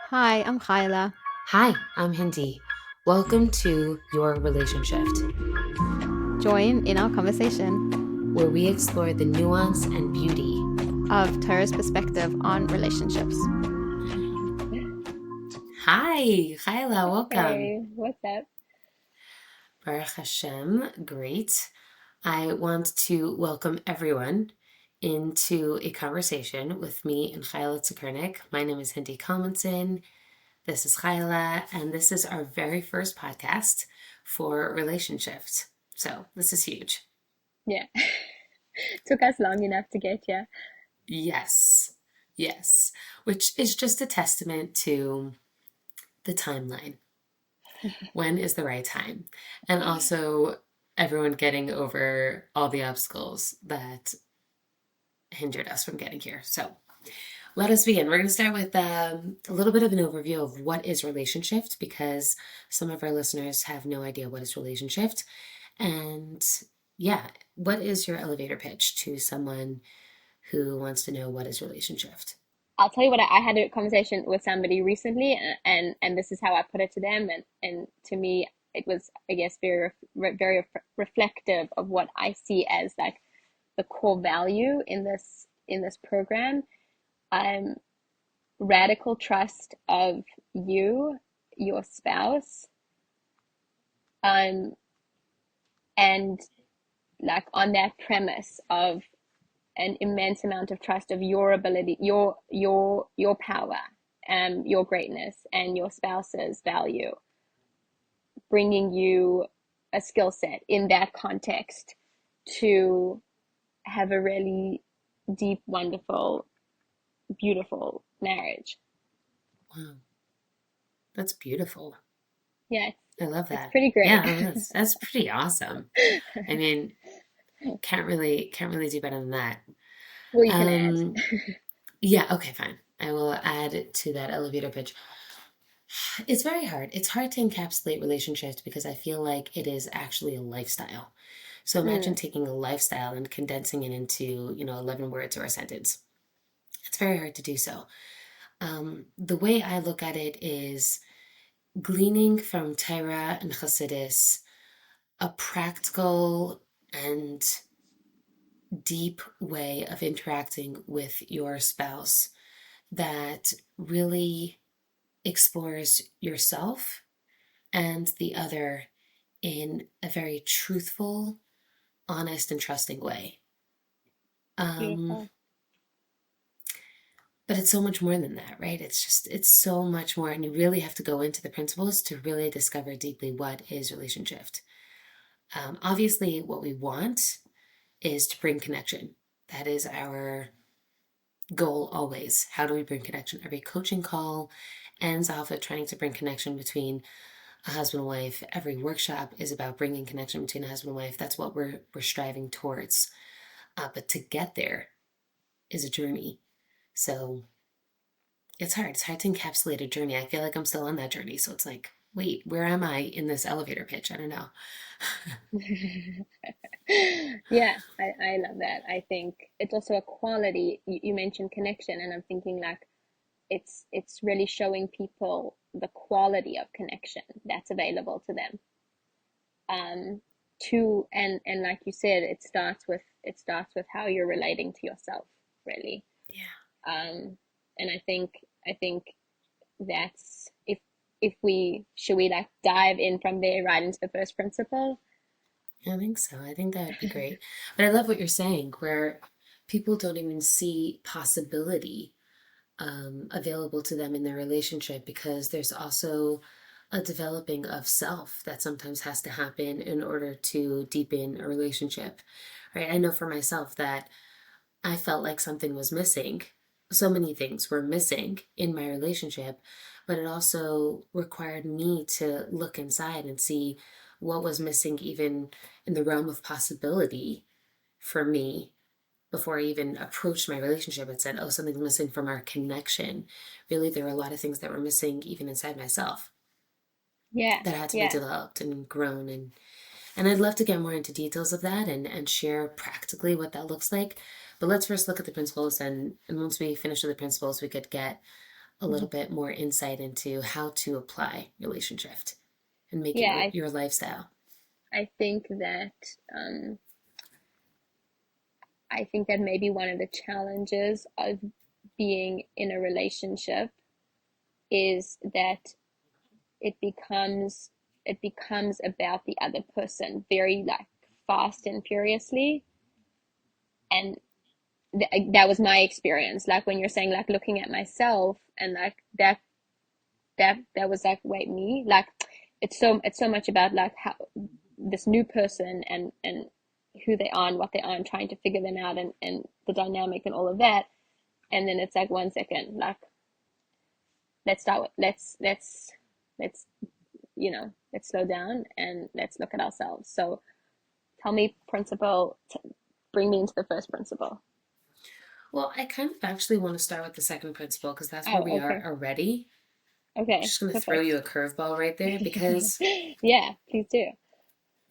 Hi, I'm Chayale. Hi, I'm Hindi. Welcome to Your Relationship, Join in our conversation where we explore the nuance and beauty. of Tara's perspective on relationships. Hi, Hyla, welcome. Hey, what's up? Baruch Hashem, great. I want to welcome everyone into a conversation with me and Hyla Tsakernik. My name is Hindi Kalmanson. This is Hyla, and this is our very first podcast for relationships. So this is huge. Yeah, took us long enough to get here. Yes, yes, which is just a testament to the timeline. When is the right time? And also everyone getting over all the obstacles that hindered us from getting here. So let us begin. We're going to start with a little bit of an overview of what is relationship because some of our listeners have no idea what is relationship. And yeah, what is your elevator pitch to someone who wants to know what is relationship? I'll tell you what, I had a conversation with somebody recently, and this is how I put it to them, and to me, it was, I guess, very reflective of what I see as like the core value in this program. Um, Radical trust of you, your spouse, um, and like on that premise of an immense amount of trust of your ability, your power, your greatness, and your spouse's value, bringing you a skill set in that context to have a really deep, wonderful, beautiful marriage. Wow, that's beautiful. Yeah, I love it's that. pretty great. Yeah, that's pretty awesome. I mean, can't really do better than that. Well, you can add. Um, yeah, okay, fine. I will add to that elevator pitch. It's very hard. It's hard to encapsulate relationships because I feel like it is actually a lifestyle. So imagine Mm, taking a lifestyle and condensing it into, 11 words or a sentence. It's very hard to do so. The way I look at it is gleaning from Torah and Chassidus a practical and deep way of interacting with your spouse that really explores yourself and the other in a very truthful, honest, and trusting way. Um, beautiful. but it's so much more than that, right? It's so much more. And you really have to go into the principles to really discover deeply what is relationship. Obviously, what we want is to bring connection. That is our goal always. How do we bring connection? Every coaching call ends off with trying to bring connection between a husband and wife. Every workshop is about bringing connection between a husband and wife. That's what we're striving towards. But to get there is a journey. So it's hard. It's hard to encapsulate a journey. I feel like I'm still on that journey. So it's like, wait, where am I in this elevator pitch? I don't know. Yeah, I love that. I think it's also a quality. You mentioned connection, and I'm thinking like it's really showing people the quality of connection that's available to them. To and like you said, it starts with how you're relating to yourself, really. Yeah, And I think that's if we should we like dive in from there right into the first principle. I think so. I think that would be great. But I love what you're saying, where people don't even see possibility available to them in their relationship because there's also a developing of self that sometimes has to happen in order to deepen a relationship, right? I know for myself that I felt like something was missing. So many things were missing in my relationship, but it also required me to look inside and see what was missing, even in the realm of possibility for me before I even approached my relationship and said, oh, something's missing from our connection. Really, there were a lot of things that were missing even inside myself Yeah, that had to be yeah. developed and grown. And I'd love to get more into details of that and share practically what that looks like. But let's first look at the principles, and once we finish with the principles, we could get a little bit more insight into how to apply relationship and make it Yeah, your lifestyle. I think that maybe one of the challenges of being in a relationship is that it becomes about the other person very like fast and furiously, and that was my experience. Like when you're saying like looking at myself and like that was like, wait, me, like it's so much about like how this new person and who they are and what they are and trying to figure them out and the dynamic and all of that. And then it's like, 1 second, like let's start with let's let's slow down and let's look at ourselves. So tell me principle, bring me into the first principle. Well, I kind of actually want to start with the second principle because that's where we Oh, are okay. already. I'm Okay, just going to throw you perfect. a curveball right there because, Yeah, please do.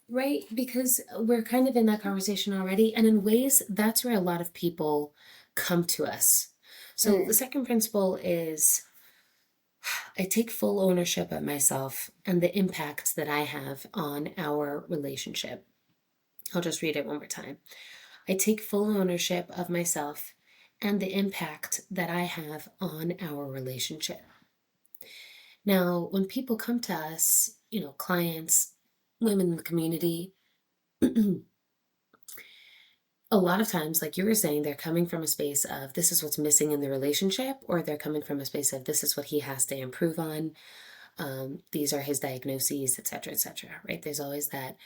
right, because we're kind of in that conversation already. And in ways, that's where a lot of people come to us. So the Mm, second principle is I take full ownership of myself and the impact that I have on our relationship. I'll just read it one more time. I take full ownership of myself and the impact that I have on our relationship. Now, when people come to us, clients, women in the community, a lot of times, like you were saying, they're coming from a space of this is what's missing in the relationship, or they're coming from a space of this is what he has to improve on. These are his diagnoses, et cetera, right? There's always that,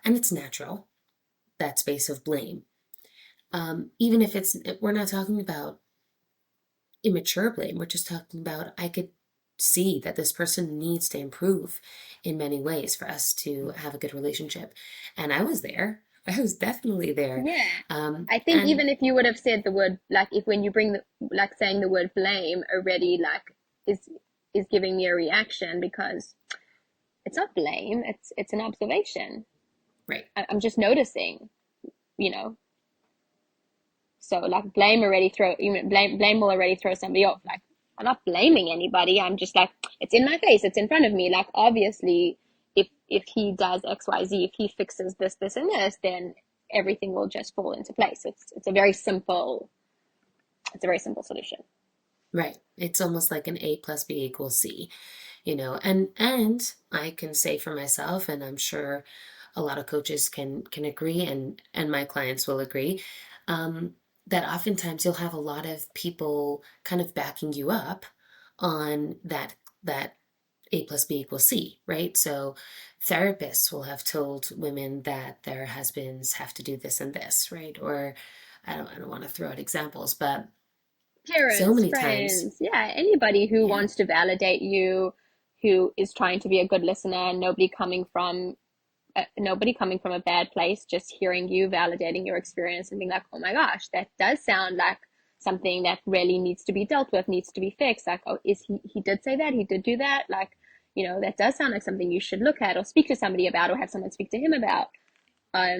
and it's natural, that space of blame. Even if we're not talking about immature blame, we're just talking about I could see that this person needs to improve in many ways for us to have a good relationship. And I was there. I was definitely there. yeah. I think And even if you would have said the word, like if when you bring the, like saying the word blame already, like is giving me a reaction, because it's not blame, it's an observation. right, I'm just noticing, you know. So like blame already throw, even blame will already throw somebody off. Like I'm not blaming anybody. I'm just like, it's in my face, it's in front of me. Like obviously, if he does X, Y, Z, if he fixes this, and this, then everything will just fall into place. It's a very simple, solution. right. It's almost like an A plus B equals C, and I can say for myself, and I'm sure a lot of coaches can agree, and my clients will agree, um, that oftentimes you'll have a lot of people kind of backing you up on that A plus B equals C, right? So therapists will have told women that their husbands have to do this and this, right? Or I don't want to throw out examples, but so Parents, many times, friends, yeah, anybody who yeah, wants to validate you, who is trying to be a good listener, nobody coming from a bad place, just hearing you, validating your experience and being like, oh my gosh, that does sound like something that really needs to be dealt with, needs to be fixed. Like, oh, he did say that, he did do that. Like, that does sound like something you should look at or speak to somebody about or have someone speak to him about.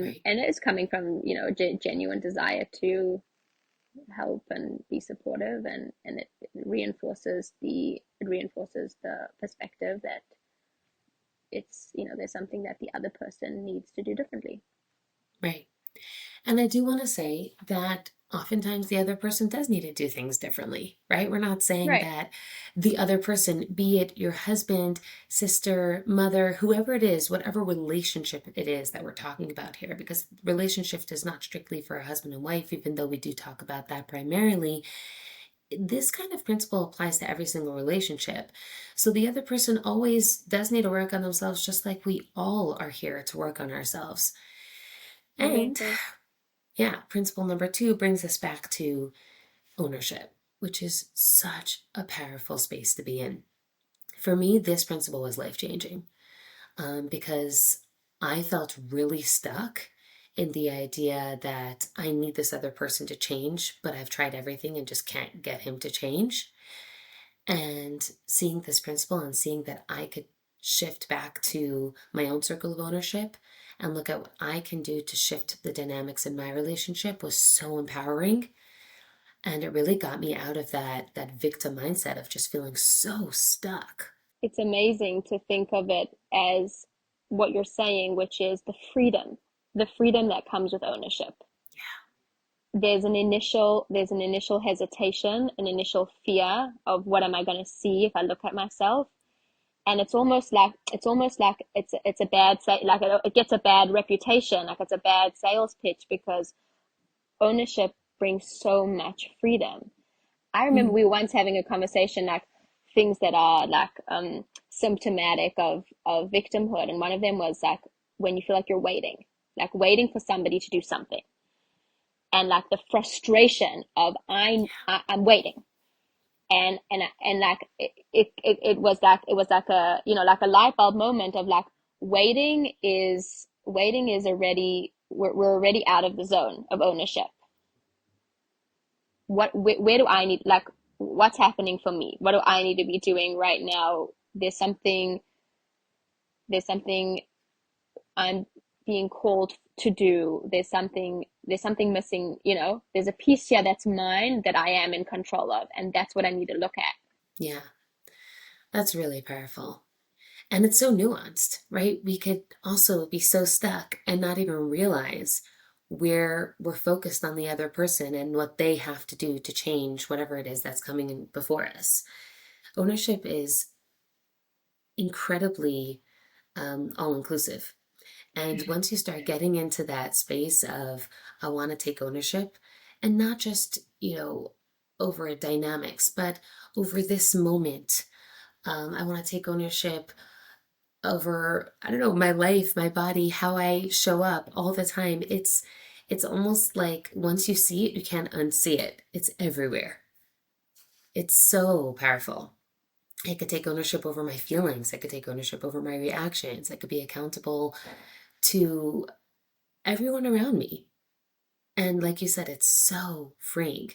right, And it is coming from, a genuine desire to help and be supportive, and it reinforces the perspective that it's, there's something that the other person needs to do differently. right. And I do want to say that oftentimes the other person does need to do things differently, right? We're not saying Right. that the other person, be it your husband, sister, mother, whoever it is, whatever relationship it is that we're talking about here, because relationship is not strictly for a husband and wife, even though we do talk about that primarily. This kind of principle applies to every single relationship. So the other person always does need to work on themselves, just like we all are here to work on ourselves. And Exactly. yeah, principle number two brings us back to ownership, which is such a powerful space to be in. For me, this principle was life changing because I felt really stuck in the idea that I need this other person to change, but I've tried everything and just can't get him to change. And seeing this principle and seeing that I could shift back to my own circle of ownership and look at what I can do to shift the dynamics in my relationship was so empowering. And it really got me out of that victim mindset of just feeling so stuck. It's amazing to think of it as what you're saying, which is the freedom that comes with ownership. There's an initial hesitation, an initial fear of what am I going to see if I look at myself, and it's almost like it's a bad say, like it gets a bad reputation, like it's a bad sales pitch, because ownership brings so much freedom. I remember Mm. we were once having a conversation, like things that are like symptomatic of victimhood, and one of them was like when you feel like you're waiting for somebody to do something, and like the frustration of I'm waiting, and like it was like a, like a light bulb moment of like waiting is already, we're already out of the zone of ownership. Where do I need, like, what's happening for me? What do I need to be doing right now? There's something I'm being called to do. There's something missing, there's a piece here that's mine that I am in control of, and that's what I need to look at. Yeah, that's really powerful. And it's so nuanced, right? We could also be so stuck and not even realize we're focused on the other person and what they have to do to change whatever it is that's coming in before us. Ownership is incredibly all inclusive. And once you start getting into that space of, I want to take ownership, and not just, over dynamics, but over this moment. I want to take ownership over, I don't know, my life, my body, how I show up all the time. It's almost like once you see it, you can't unsee it. It's everywhere. It's so powerful. I could take ownership over my feelings. I could take ownership over my reactions. I could be accountable to everyone around me. And like you said, it's so freeing.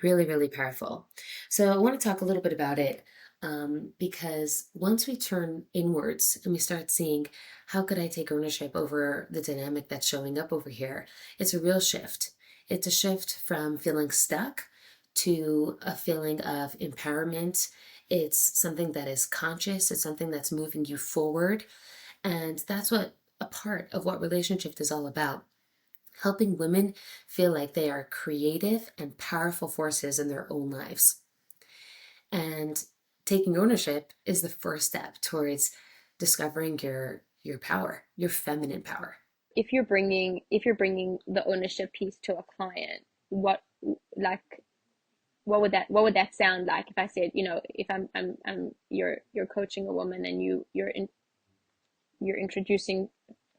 Really, really powerful. So I want to talk a little bit about it, because once we turn inwards and we start seeing how could I take ownership over the dynamic that's showing up over here, it's a real shift. It's a shift from feeling stuck to a feeling of empowerment. It's something that is conscious. It's something that's moving you forward. And that's what a part of what relationship is all about, helping women feel like they are creative and powerful forces in their own lives. And taking ownership is the first step towards discovering your power, your feminine power. If you're bringing the ownership piece to a client, like what would that sound like if I said, if you're coaching a woman, and you're introducing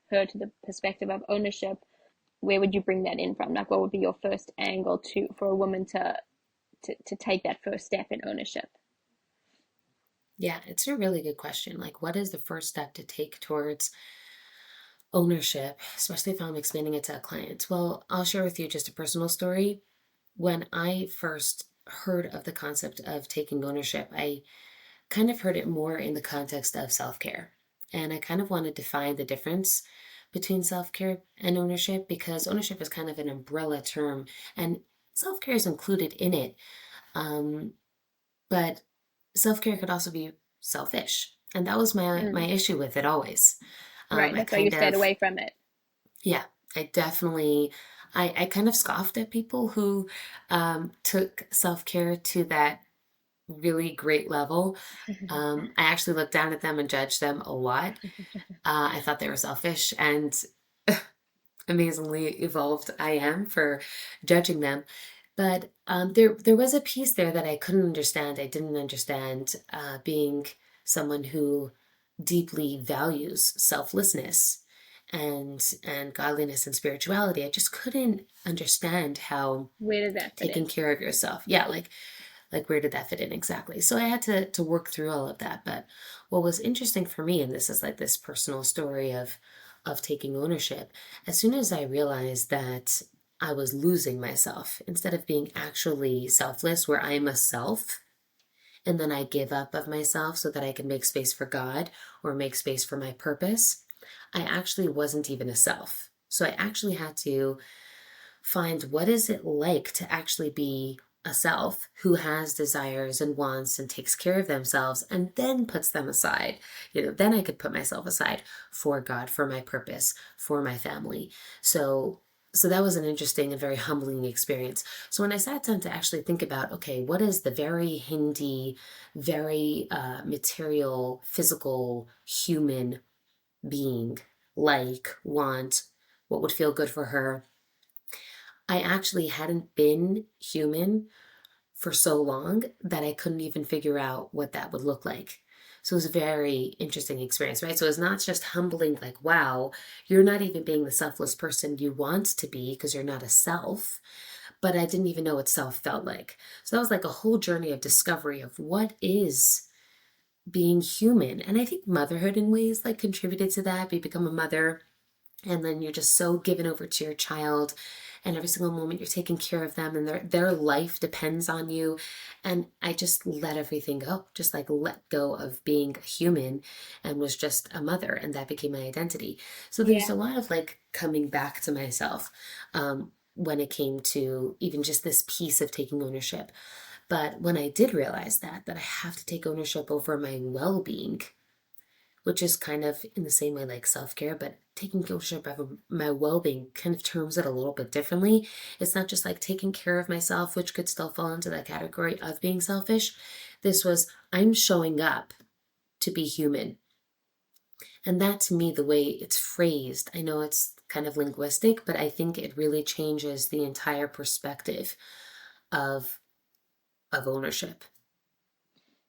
her to the perspective of ownership, where would you bring that in from? Like, what would be your first angle for a woman to take that first step in ownership? Yeah, it's a really good question. Like, what is the first step to take towards ownership, especially if I'm expanding it to a client? Well, I'll share with you just a personal story. When I first heard of the concept of taking ownership, I kind of heard it more in the context of self care. And I kind of wanted to find the difference between self care and ownership, because ownership is kind of an umbrella term and self care is included in it. Um, but self care could also be selfish. And that was my Mm, issue with it always. right. I That's why you kind stayed of, away from it. yeah, I definitely, I kind of scoffed at people who took self care to that really great level. I actually looked down at them and judged them a lot. I thought they were selfish, and amazingly evolved I am for judging them. But there was a piece there that I couldn't understand. I didn't understand, being someone who deeply values selflessness and godliness and spirituality. I just couldn't understand how Where does that fit taking in? care of yourself. Yeah, like where did that fit in exactly? So I had to work through all of that. But what was interesting for me, and this is like this personal story of taking ownership, as soon as I realized that I was losing myself instead of being actually selfless, where I'm a self, and then I give up of myself so that I can make space for God or make space for my purpose, I actually wasn't even a self. So I actually had to find what is it like to actually be a self who has desires and wants and takes care of themselves and then puts them aside. Then I could put myself aside for God, for my purpose, for my family. So that was an interesting and very humbling experience. So when I sat down to actually think about, okay, what is the very Hindi, very material, physical, human being like, want, what would feel good for her? I actually hadn't been human for so long that I couldn't even figure out what that would look like. So it was a very interesting experience, right? So it's not just humbling, like, wow, you're not even being the selfless person you want to be because you're not a self. But I didn't even know what self felt like. So that was like a whole journey of discovery of what is being human. And I think motherhood in ways like contributed to that. We become a mother and then you're just so given over to your child, and every single moment you're taking care of them and their life depends on you. And I just let everything go, just like let go of being a human, and was just a mother, and that became my identity. So there's Yeah. a lot of like coming back to myself when it came to even just this piece of taking ownership. But when I did realize that I have to take ownership over my well-being, which is kind of in the same way like self-care, but taking ownership of my well-being kind of terms it a little bit differently. It's not just like taking care of myself, which could still fall into that category of being selfish. This was, I'm showing up to be human. And that, to me, the way it's phrased, I know it's kind of linguistic, but I think it really changes the entire perspective of ownership.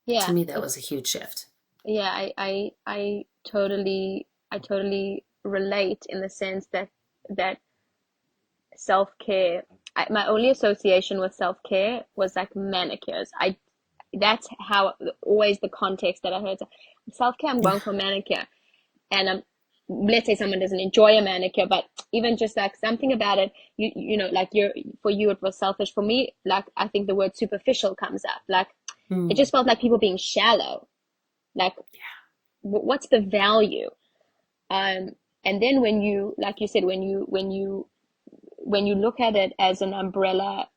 To Yeah. me, that was a huge shift. Yeah, I totally relate in the sense that self-care, my only association with self-care was like manicures. That's how, always the context that I heard. Self-care, I'm going for a manicure. And let's say someone doesn't enjoy a manicure, but even just like something about it, like for you it was selfish. For me, like I think the word superficial comes up. Like it Mm, just felt like people being shallow. Like what's the value? Um, and then when you, like you said, when you look at it as an umbrella,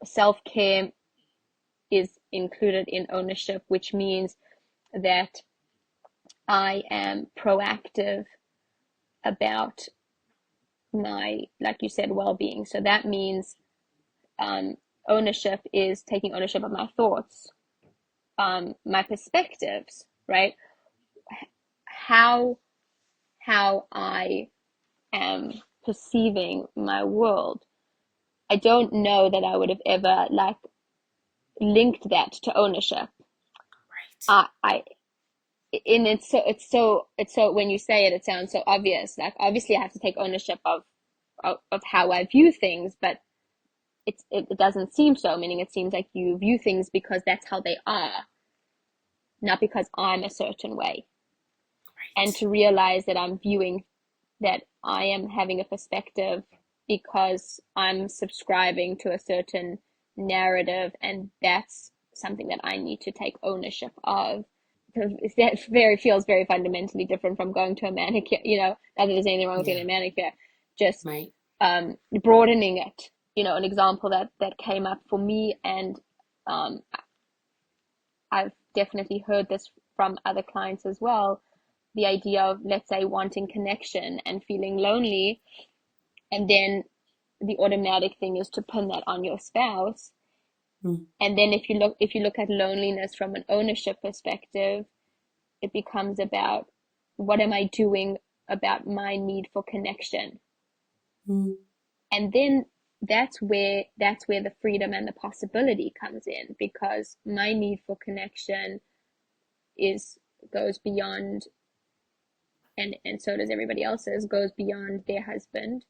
self-care is included in ownership, which means that I am proactive about my, like you said, well-being. So that means um, ownership is taking ownership of my thoughts, my perspectives, right? How how I am perceiving my world. I don't know that I would have ever like linked that to ownership. right. I and it's so when you say it, it sounds so obvious. Like obviously I have to take ownership of how I view things, but it doesn't seem so. Meaning it seems like you view things because that's how they are, not because I'm a certain way. And Right. to realize that that I am having a perspective because I'm subscribing to a certain narrative, and that's something that I need to take ownership of. That feels very fundamentally different from going to a manicure. Not that there's anything wrong with getting Yeah. a manicure, just Right. broadening it. An example that came up for me, and um, I've definitely heard this from other clients as well. The idea of, let's say, wanting connection and feeling lonely, and then the automatic thing is to pin that on your spouse. Mm, And then if you look at loneliness from an ownership perspective, it becomes about, what am I doing about my need for connection? mm, And then that's where the freedom and the possibility comes in, because my need for connection is goes beyond, and so does everybody else's, goes beyond their husband.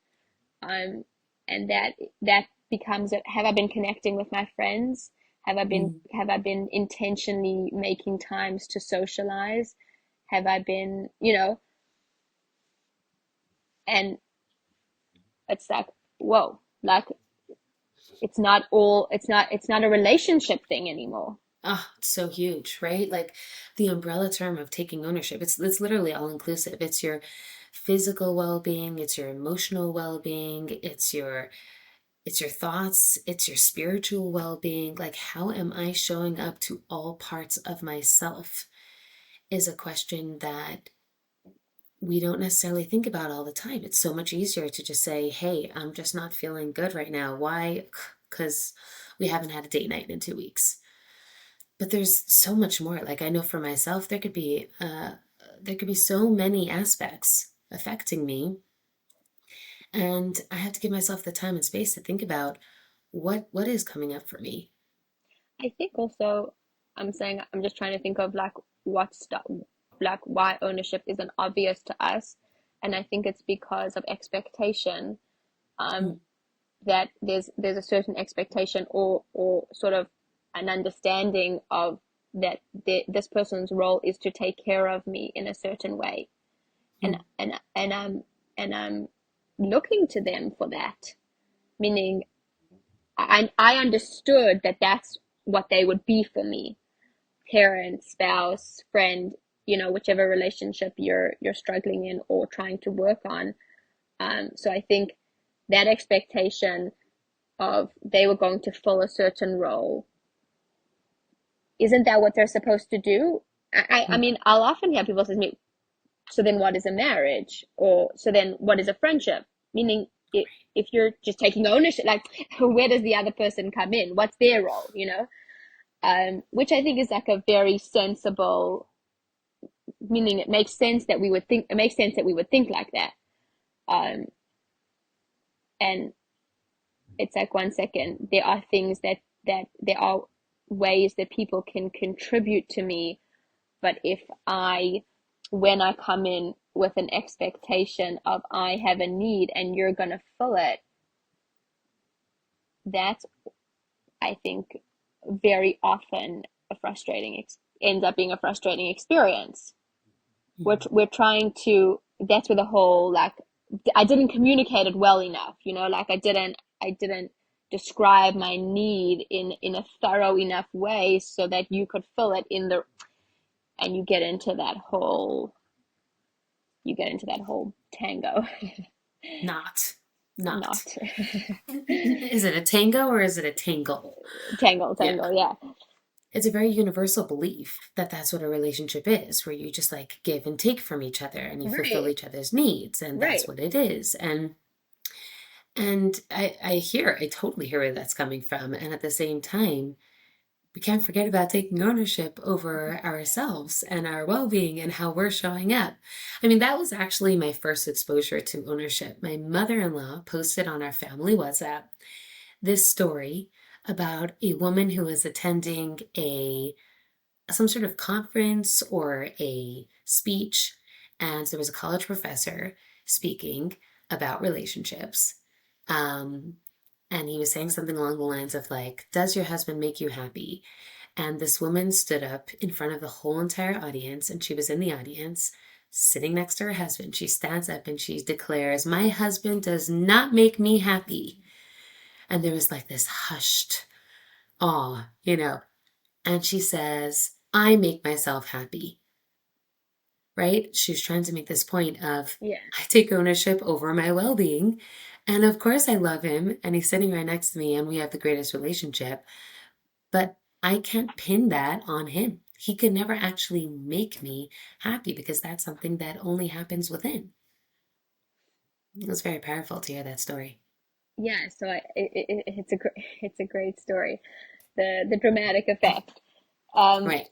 um and that becomes, have I been connecting with my friends? mm. Have I been intentionally making times to socialize? Have I been, and it's like, whoa, like it's not a relationship thing anymore. Ah, it's so huge, right? Like the umbrella term of taking ownership. It's literally all inclusive. It's your physical well-being, it's your emotional well-being, it's your thoughts, it's your spiritual well-being. Like, how am I showing up to all parts of myself is a question that we don't necessarily think about all the time. It's so much easier to just say, hey, I'm just not feeling good right now. Why? Because we haven't had a date night in 2 weeks. But there's so much more. Like, I know for myself, there could be so many aspects affecting me, and I have to give myself the time and space to think about what is coming up for me. I think also I'm saying I'm just trying to think of like what's the like why ownership isn't obvious to us, and I think it's because of expectation. Um, Mm, that there's a certain expectation or sort of an understanding of that this person's role is to take care of me in a certain way, and mm, I'm looking to them for that, meaning I understood that that's what they would be for me, parent, spouse, friend, whichever relationship you're struggling in or trying to work on. So I think that expectation of they were going to fill a certain role, isn't that what they're supposed to do? I mm. mean, I'll often hear people say to me, so then what is a marriage? Or so then what is a friendship? Meaning, if you're just taking ownership, like, where does the other person come in? What's their role, which I think is like a very sensible, meaning it makes sense that we would think like that. Um, and it's like, 1 second, there are things that there are ways that people can contribute to me, but if I when I come in with an expectation of I have a need and you're gonna fill it, that's, I think, very often ends up being a frustrating experience. We're trying to That's where the whole, like, I didn't communicate it well enough, like I didn't describe my need in a thorough enough way so that you could fill it in the and you get into that whole tango. Not, not. Not Is it a tango or is it a tangle? Yeah. tangle, yeah. It's a very universal belief that that's what a relationship is, where you just like give and take from each other and you fulfill Right, each other's needs, and that's right. what it is. And I totally hear where that's coming from. And at the same time, we can't forget about taking ownership over ourselves and our well-being and how we're showing up. I mean, that was actually my first exposure to ownership. My mother-in-law posted on our family WhatsApp this story about a woman who was attending a some sort of conference or a speech, and there was a college professor speaking about relationships. Um, and he was saying something along the lines of like, does your husband make you happy? And this woman stood up in front of the whole entire audience, and she was in the audience sitting next to her husband. She stands up and she declares, my husband does not make me happy. And there was like this hushed awe. And she says, I make myself happy, right? She's trying to make this point of, Yeah. I take ownership over my well being. And of course, I love him and he's sitting right next to me and we have the greatest relationship. But I can't pin that on him. He could never actually make me happy because that's something that only happens within. It was very powerful to hear that story. Yeah, so it's a great story. The dramatic effect. Um, Right.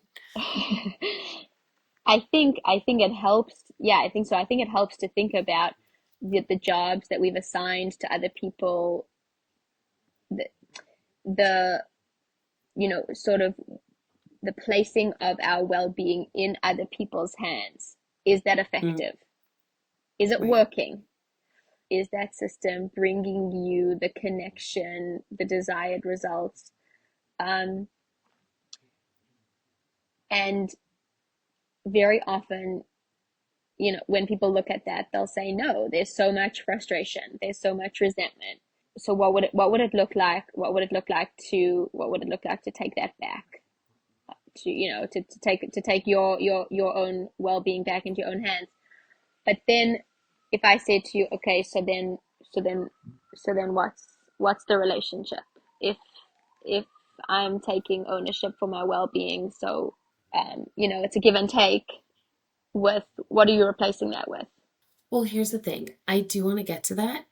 I think it helps. Yeah, I think so. I think it helps to think about the jobs that we've assigned to other people, the, the sort of the placing of our well-being in other people's hands. Is that Mm, effective? Is it right. working? Is that system bringing you the connection, the desired results? Um, and very often, when people look at that, they'll say, no, there's so much frustration, there's so much resentment. So what would it look like? What would it look like to take that back? To take your own well-being back into your own hands. But then if I say to you, okay, so then what's what's the relationship? If if I'm taking ownership for my well-being, so it's a give and take. With what are you replacing that with? Well, here's the thing. I do want to get to that,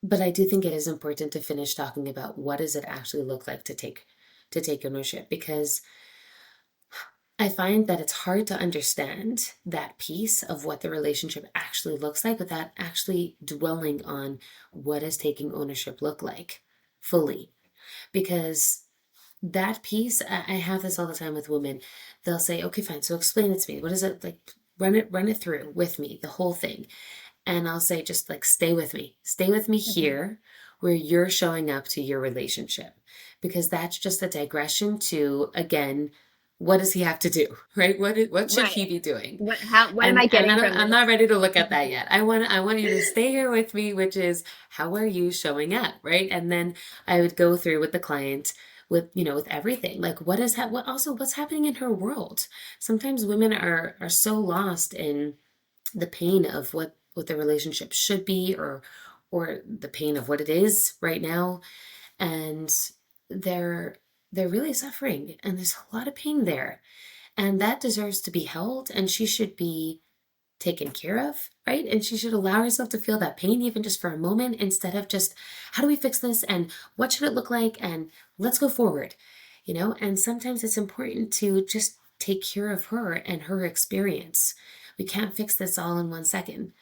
but I do think it is important to finish talking about what does it actually look like to take ownership, because I find that it's hard to understand that piece of what the relationship actually looks like without actually dwelling on what does taking ownership look like fully. Because that piece, I have this all the time with women. They'll say, okay, fine, so explain it to me. What is it like? Run it through with me, the whole thing. And I'll say, just like, stay with me. Stay with me Mm-hmm. here where you're showing up to your relationship. Because that's just a digression to, again, what does he have to do, right? What should Right. he be doing? What am I And getting from I'm this? not ready to look at that yet. I want you to stay here with me, which is how are you showing up, right? And then I would go through with the client with with everything, like what's happening in her world. Sometimes women are so lost in the pain of what the relationship should be, or the pain of what it is right now, and they're they're really suffering, and there's a lot of pain there, and that deserves to be held, and she should be taken care of, right? And she should allow herself to feel that pain even just for a moment, instead of just, how do we fix this, and what should it look like, and let's go forward. And sometimes it's important to just take care of her and her experience. We can't fix this all in 1 second.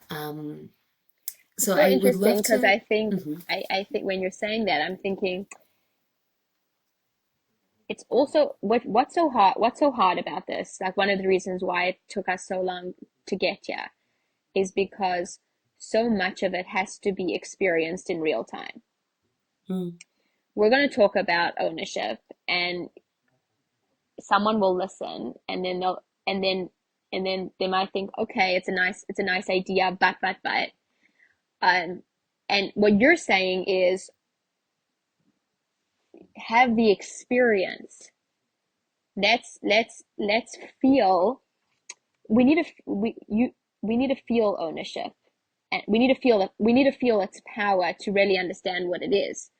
um, It's so so I would interesting love because to. I think Mhm. I think when you're saying that, I'm thinking it's also what's so hard about this. Like one of the reasons why it took us so long to get here is because so much of it has to be experienced in real time. Mm. We're going to talk about ownership, and someone will listen, and then they might think, okay, it's a nice idea, but um and what you're saying is have the experience. Let's feel. We need to we need to feel ownership, and we need to feel its power to really understand what it is,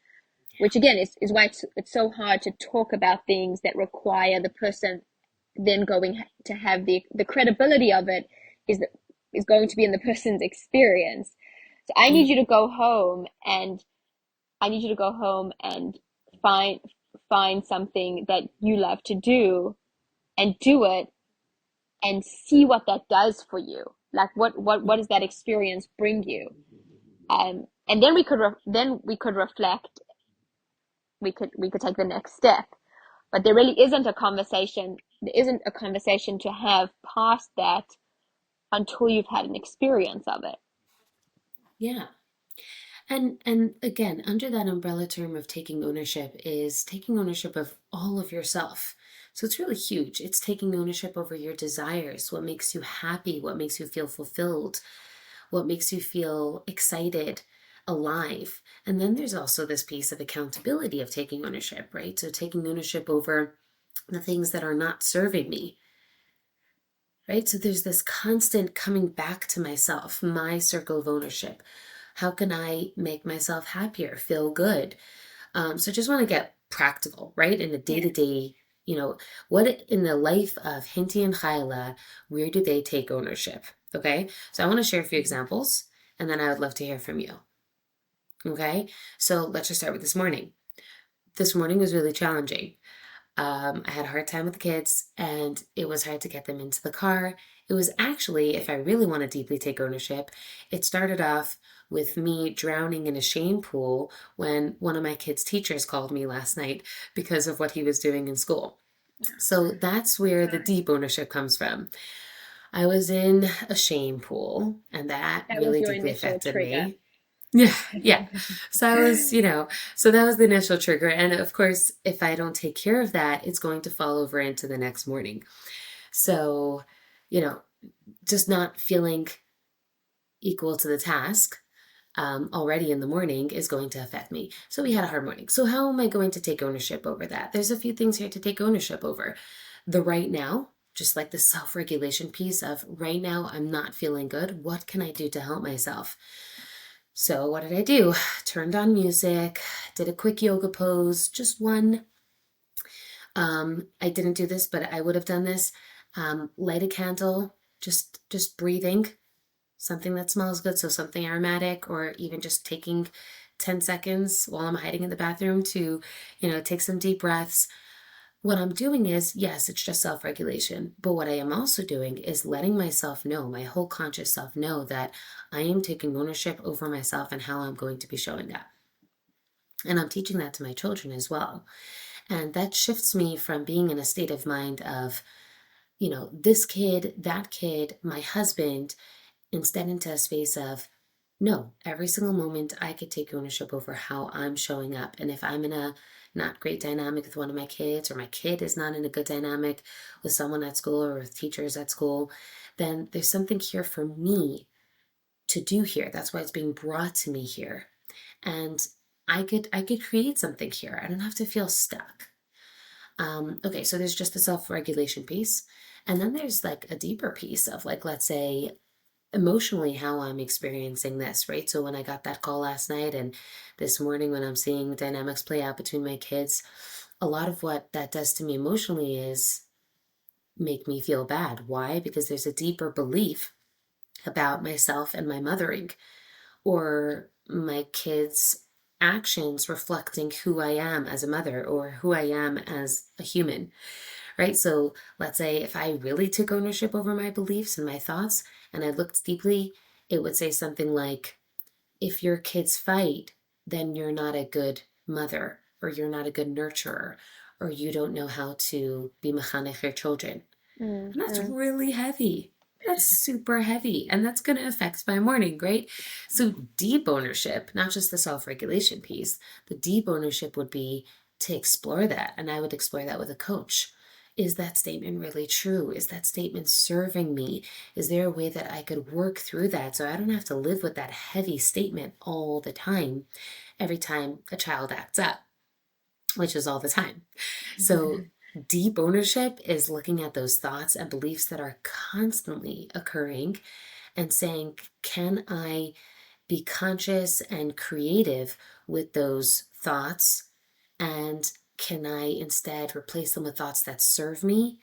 which again is why it's so hard to talk about things that require the person then going to have the credibility of it is going to be in the person's experience. So Yeah. I need you to go home and find find something that you love to do and do it and see what that does for you. Like what does that experience bring you? And then we could reflect. We could take the next step. But there really isn't a conversation. There isn't a conversation to have past that until you've had an experience of it. Yeah. And again, under that umbrella term of taking ownership is taking ownership of all of yourself. So it's really huge. It's taking ownership over your desires, what makes you happy, what makes you feel fulfilled, what makes you feel excited, alive. And then there's also this piece of accountability of taking ownership, right? So taking ownership over the things that are not serving me, right? So there's this constant coming back to myself, my circle of ownership. How can I make myself happier, feel good? So I just want to get practical, right? In the day Yeah. to day, what in the life of Hinti and Chayla, where do they take ownership? Okay. So I want to share a few examples, and then I would love to hear from you. Okay. So let's just start with this morning. This morning was really challenging. I had a hard time with the kids, and it was hard to get them into the car. It was actually, if I really want to deeply take ownership, it started off with me drowning in a shame pool when one of my kids' teachers called me last night because of what he was doing in school. So that's where the Sorry. deep ownership comes from. I was in a shame pool, and that That was really your deeply initial affected trigger. me. Yeah, yeah. So I was, so that was the initial trigger. And of course, if I don't take care of that, it's going to fall over into the next morning. So, you know, just not feeling equal to the task already in the morning is going to affect me. So we had a hard morning. So how am I going to take ownership over that? There's a few things here to take ownership over. The right now, just like the self-regulation piece of right now, I'm not feeling good. What can I do to help myself? So what did I do? Turned on music, did a quick yoga pose, just one. I didn't do this, but I would have done this. Light a candle, just breathing, something that smells good, so something aromatic, or even just taking 10 seconds while I'm hiding in the bathroom to, take some deep breaths. What I'm doing is, yes, it's just self-regulation, but what I am also doing is letting myself know, my whole conscious self know that I am taking ownership over myself and how I'm going to be showing up. And I'm teaching that to my children as well. And that shifts me from being in a state of mind of, this kid, that kid, my husband, instead into a space of, no, every single moment I could take ownership over how I'm showing up. And if I'm in a not great dynamic with one of my kids, or my kid is not in a good dynamic with someone at school or with teachers at school, then there's something here for me to do here. That's why it's being brought to me here. And I could create something here. I don't have to feel stuck. Okay, so there's just the self-regulation piece. And then there's like a deeper piece of, like, let's say emotionally how I'm experiencing this, right? So when I got that call last night and this morning when I'm seeing the dynamics play out between my kids, a lot of what that does to me emotionally is make me feel bad. Why? Because there's a deeper belief about myself and my mothering, or my kids' actions reflecting who I am as a mother or who I am as a human, right? So let's say if I really took ownership over my beliefs and my thoughts and I looked deeply, it would say something like, if your kids fight, then you're not a good mother, or you're not a good nurturer, or you don't know how to be mechanech your children. And that's Mm-hmm. really heavy. That's super heavy. And that's going to affect my morning, right? So, deep ownership, not just the self regulation piece, the deep ownership would be to explore that. And I would explore that with a coach. Is that statement really true? Is that statement serving me? Is there a way that I could work through that so I don't have to live with that heavy statement all the time, every time a child acts up, which is all the time? So, deep ownership is looking at those thoughts and beliefs that are constantly occurring and saying, can I be conscious and creative with those thoughts? And can I instead replace them with thoughts that serve me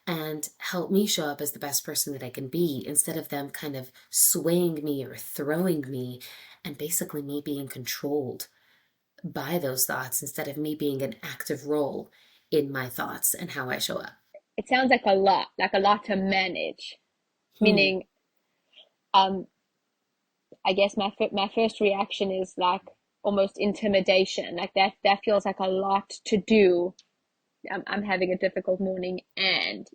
and help me show up as the best person that I can be, instead of them kind of swaying me or throwing me and basically me being controlled by those thoughts instead of me being an active role in my thoughts and how I show up. It sounds like a lot to manage. Hmm. Meaning, I guess my first reaction is like almost intimidation. Like that feels like a lot to do. I'm having a difficult morning, and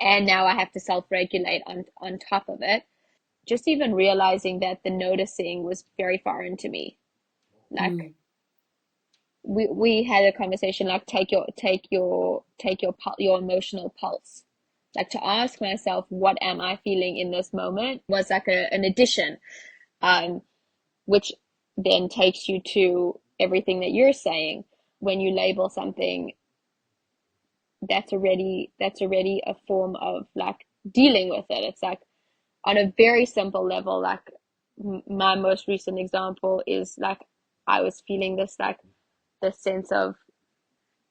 and now I have to self-regulate on top of it. Just even realizing that the noticing was very foreign to me. Like Hmm. we had a conversation like take your emotional pulse. Like to ask myself what am I feeling in this moment was like an addition, um, which then takes you to everything that you're saying. When you label something, that's already a form of like dealing with it. It's like on a very simple level, like my most recent example is like I was feeling this sense of,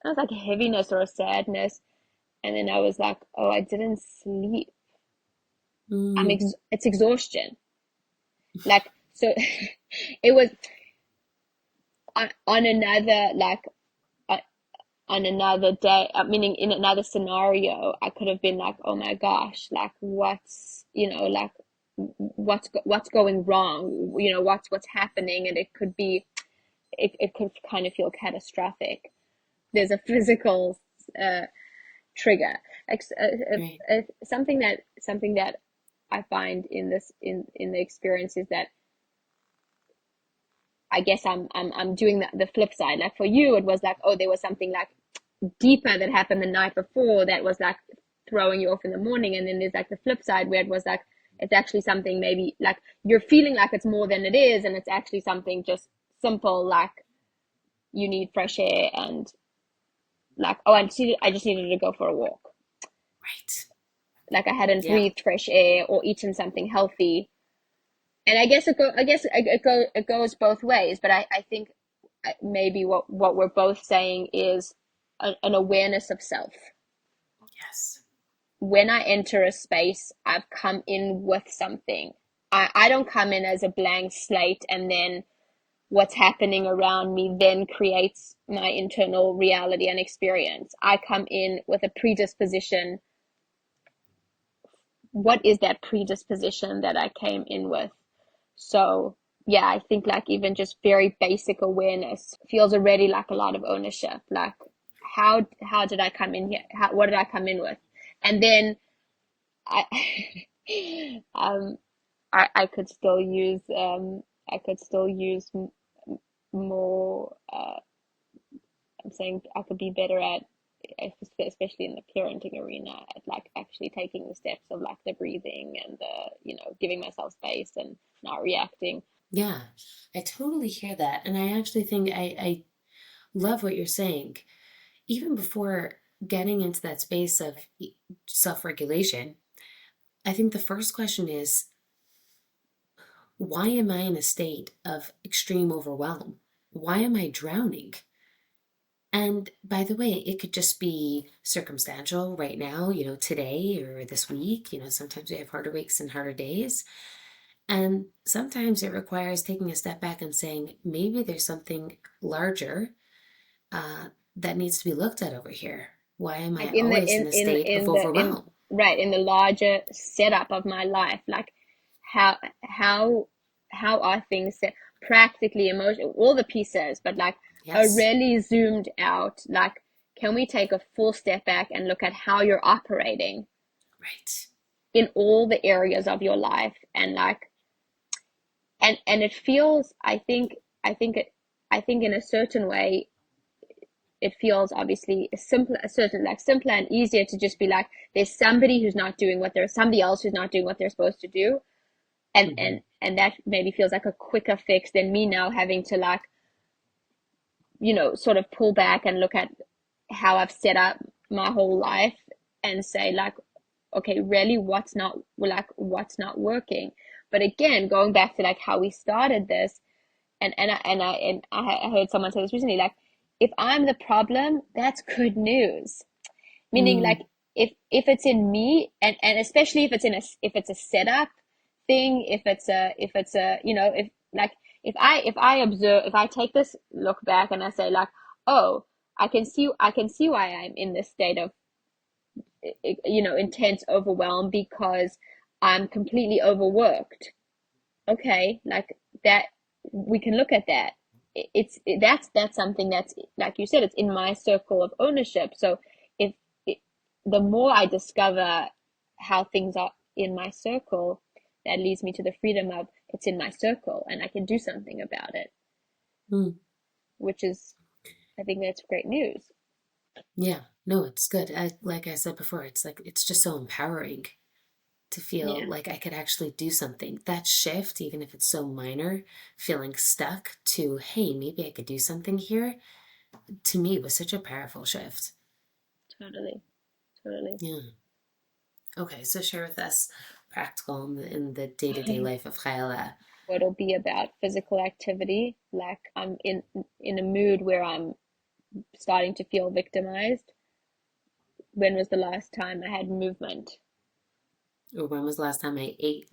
it was like a heaviness or a sadness, and then I was like, oh, I didn't sleep. Hmm. It's exhaustion. Like so, it was on another uh, on another day, meaning in another scenario, I could have been like, oh my gosh, like like what's going wrong, what's happening, and it could be, it could kind of feel catastrophic. There's a physical uh, trigger, like Right. something that I find in this in the experience is that I guess I'm doing the flip side. Like for you, it was like, oh, there was something like deeper that happened the night before that was like throwing you off in the morning, and then there's like the flip side where it was like it's actually something maybe like you're feeling like it's more than it is, and it's actually something just simple, like you need fresh air, and like, oh, I just needed to go for a walk. Right. Like I hadn't Yeah. breathed fresh air or eaten something healthy, And it goes both ways, but I think maybe what we're both saying is an awareness of self. Yes. When I enter a space, I've come in with something. I don't come in as a blank slate and then what's happening around me then creates my internal reality and experience. I come in with a predisposition. What is that predisposition that I came in with? So, yeah, I think like even just very basic awareness feels already like a lot of ownership. Like, how did I come in here? What did I come in with? And then I um I could still use more I'm saying I could be better at, especially in the parenting arena, at like actually taking the steps of like the breathing and the, giving myself space and not reacting. Yeah, I totally hear that. And I actually think I love what you're saying. Even before getting into that space of self regulation, I think the first question is, why am I in a state of extreme overwhelm? Why am I drowning? And by the way, it could just be circumstantial right now, today or this week. Sometimes we have harder weeks and harder days. And sometimes it requires taking a step back and saying, maybe there's something larger that needs to be looked at over here. Why am Like I always in a state of overwhelm? right, in the larger setup of my life, like how how how are things set practically, emotion, all the pieces, but like a Yes, really zoomed out, like can we take a full step back and look at how you're operating right. in all the areas of your life, and like and it feels, I think in a certain way it feels obviously simpler and easier to just be like, there's somebody who's not doing what there's somebody else who's not doing what they're supposed to do, and Hmm. that maybe feels like a quicker fix than me now having to like, sort of pull back and look at how I've set up my whole life and say like, okay, really, what's not working. But again, going back to like how we started this, and I heard someone say this recently, like, if I'm the problem, that's good news. Meaning like, Mm, if it's in me, and especially if it's a setup thing, if it's a, if like, if I observe, if I take this look back and I say like, oh, I can see why I'm in this state of, intense overwhelm, because I'm completely overworked. Okay, like that, we can look at that. That's something that's, like you said, it's in my circle of ownership. So if it, the more I discover how things are in my circle, that leads me to the freedom of, it's in my circle and I can do something about it, mm. which is, I think that's great news. Yeah, no, it's good. Like I said before, it's like it's just so empowering to feel Yeah, like I could actually do something. That shift, even if it's so minor, feeling stuck to, hey, maybe I could do something here, to me was such a powerful shift. totally, totally. Yeah. Okay, so share with us practical in the day-to-day life of Chayala. It'll be about physical activity. Like I'm in a mood where I'm starting to feel victimized. When was the last time I had movement? Or when was the last time I ate?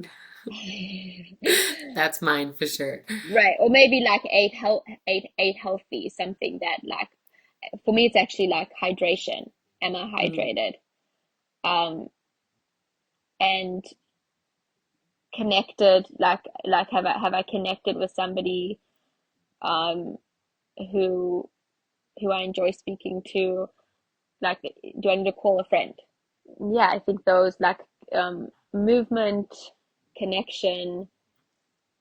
That's mine for sure. Right, or maybe like ate healthy, something that like, for me it's actually like hydration. Am I Mm. hydrated? Um, and connected, like have I connected with somebody um who I enjoy speaking to? Like, do I need to call a friend? Yeah, I think those like, movement, connection,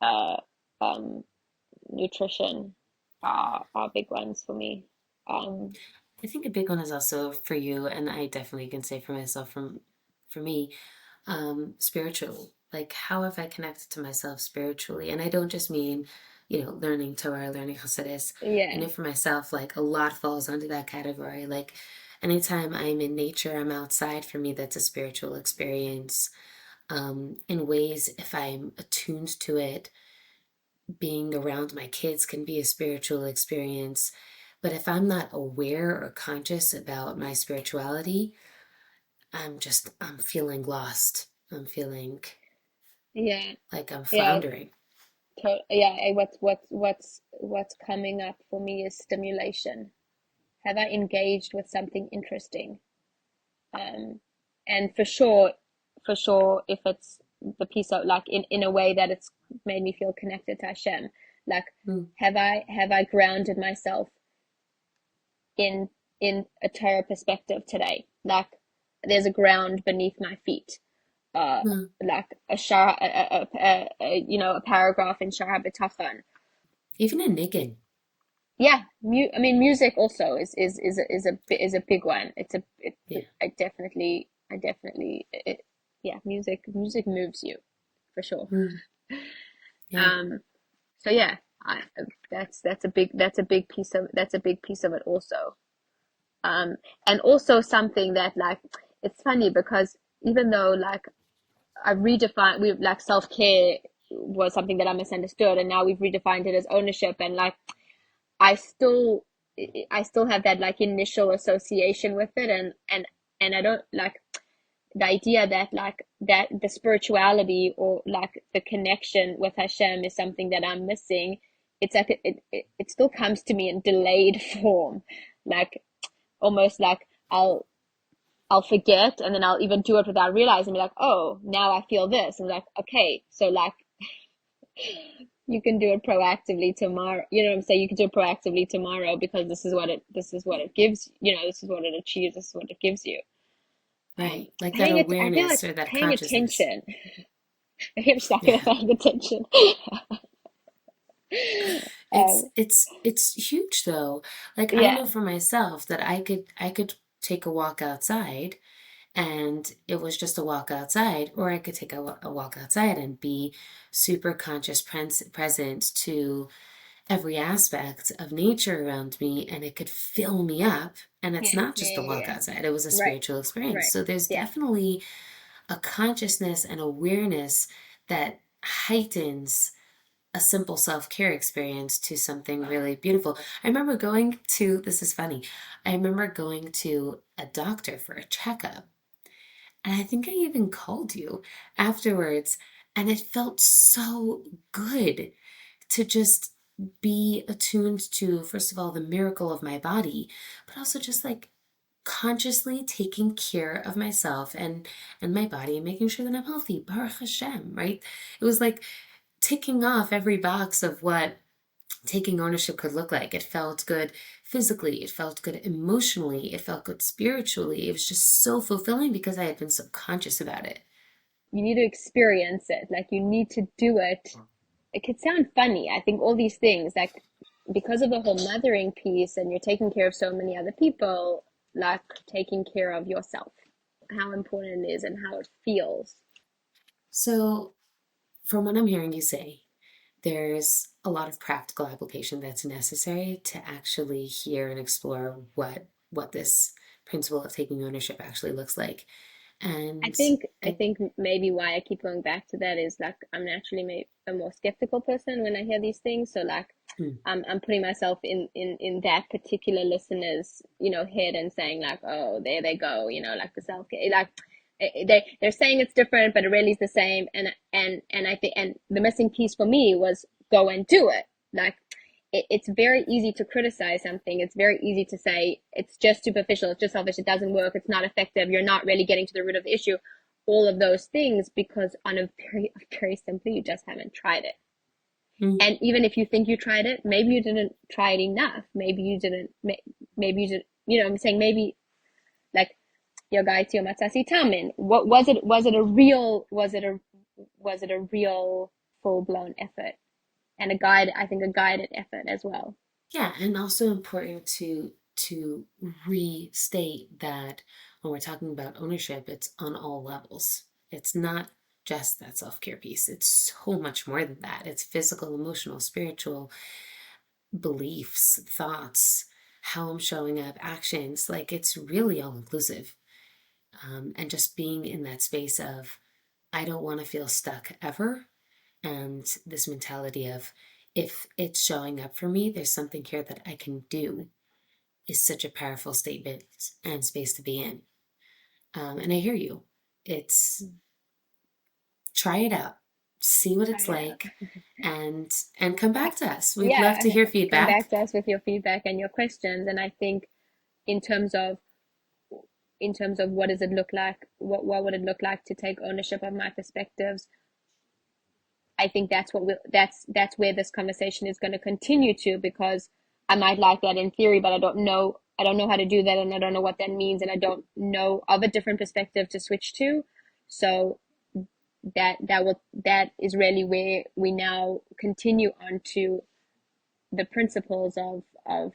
uh, um, nutrition are big ones for me. Um, I think a big one is also for you, and I definitely can say for myself, for me, spiritual. Like, how have I connected to myself spiritually? And I don't just mean, learning Torah, learning Hasidus. I yeah, know for myself, like, a lot falls under that category. Like, anytime I'm in nature, I'm outside, for me, that's a spiritual experience. in ways, if I'm attuned to it, being around my kids can be a spiritual experience. But if I'm not aware or conscious about my spirituality, I'm feeling lost. I'm feeling Yeah. like I'm Yeah. floundering. Yeah. What's coming up for me is stimulation. Have I engaged with something interesting? Um, and for sure, if it's the piece of like in a way that it's made me feel connected to Hashem, like Mm, have I grounded myself in a Torah perspective today? Like there's a ground beneath my feet. Uh, mm. like a shah, a paragraph in Shah B'tachon. Even in niggin. Yeah, I mean, music also is a big one. Yeah. I definitely, yeah, music moves you for sure. Mm, yeah. Um, so yeah, I that's a big piece of it also. And also something that like it's funny because even though like I've redefined, we like self-care was something that I misunderstood, and now we've redefined it as ownership, and like I still I still have that like initial association with it, and I don't like the idea that like that the spirituality or like the connection with Hashem is something that I'm missing. It's like it still comes to me in delayed form, like almost like I'll forget, and then I'll even do it without realizing, be like, oh, now I feel this, and like, okay, so like you can do it proactively tomorrow. You know what I'm saying? You can do it proactively tomorrow because this is what it gives. You know, this is what it achieves. This is what it gives you. Right. Like that Paying it. I feel awareness like or that paying consciousness. attention. Maybe I'm just not Yeah. paying attention. It's um, it's it's huge though. Like I yeah, know for myself that I could take a walk outside and it was just a walk outside, or I could take a walk outside and be super conscious present to every aspect of nature around me, and it could fill me up. And yeah, it's not yeah, just a yeah, walk yeah. outside, it was a Right, spiritual experience. right. So there's Yeah, definitely a consciousness and awareness that heightens a simple self-care experience to something really beautiful. I remember going to, this is funny, I remember going to a doctor for a checkup. And I think I even called you afterwards. And it felt so good to just be attuned to, first of all, the miracle of my body, but also just like consciously taking care of myself and my body and making sure that I'm healthy. Baruch Hashem, right? It was like ticking off every box of what taking ownership could look like. It felt good physically, it felt good emotionally, it felt good spiritually. It was just so fulfilling because I had been subconscious about it. you need to experience it. Like you need to do it. It could sound funny. I think all these things, like because of the whole mothering piece, and you're taking care of so many other people, like taking care of yourself, how important it is and how it feels. So, from what I'm hearing you say, there's a lot of practical application that's necessary to actually hear and explore what this principle of taking ownership actually looks like. And I I, think maybe why I keep going back to that is like I'm naturally a more skeptical person when I hear these things. So like mm, I'm putting myself in that particular listener's, head and saying like, oh, there they go, like the self care, like they're saying it's different, but it really is the same. And I think, and the missing piece for me was go and do it. Like it's very easy to criticize something. It's very easy to say it's just superficial, it's just selfish, it doesn't work, it's not effective, you're not really getting to the root of the issue. All of those things because on a very simply, you just haven't tried it. mm, And even if you think you tried it, maybe you didn't try it enough. Maybe you didn't. Maybe you did. I'm saying maybe like your guide to your matzasi tamin. What was it? Was it a real? Was it a real full blown effort and a guide? I think a guided effort as well. yeah, and also important to restate that when we're talking about ownership, it's on all levels. It's not just that self-care piece. It's so much more than that. It's physical, emotional, spiritual, beliefs, thoughts, how I'm showing up, actions. Like it's really all inclusive. And just being in that space of I don't want to feel stuck ever. And this mentality of, if it's showing up for me, there's something here that I can do, is such a powerful statement and space to be in. And I hear you. It's, try it out, see what it's like, and come back to us. We'd love to hear Come feedback. back to us with your feedback and your questions. And I think in terms of what does it look like, what would it look like to take ownership of my perspectives, I think that's where this conversation is going to continue to, because I might like that in theory, but I don't know how to do that, and I don't know what that means, and I don't know of a different perspective to switch to. So that is really where we now continue on to the principles of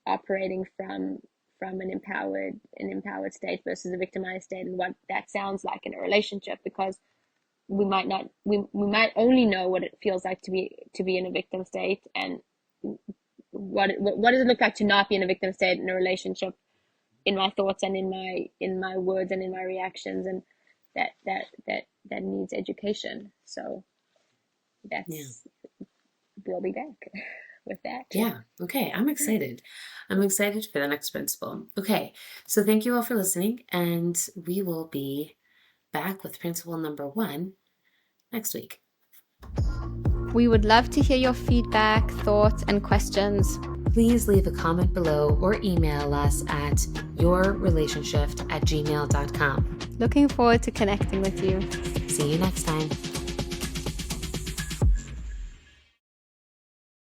operating from an empowered state versus a victimized state, and what that sounds like in a relationship, because we might only know what it feels like to be in a victim state, and what does it look like to not be in a victim state in a relationship, in my thoughts and in my words and in my reactions, and that needs education. So we'll be back with that. Yeah. Okay. I'm excited. I'm excited for the next principle. Okay. So thank you all for listening, and we will be back with principle number 1 next week. We would love to hear your feedback, thoughts, and questions. Please leave a comment below or email us at yourrelationshift@gmail.com. Looking forward to connecting with you. See you next time.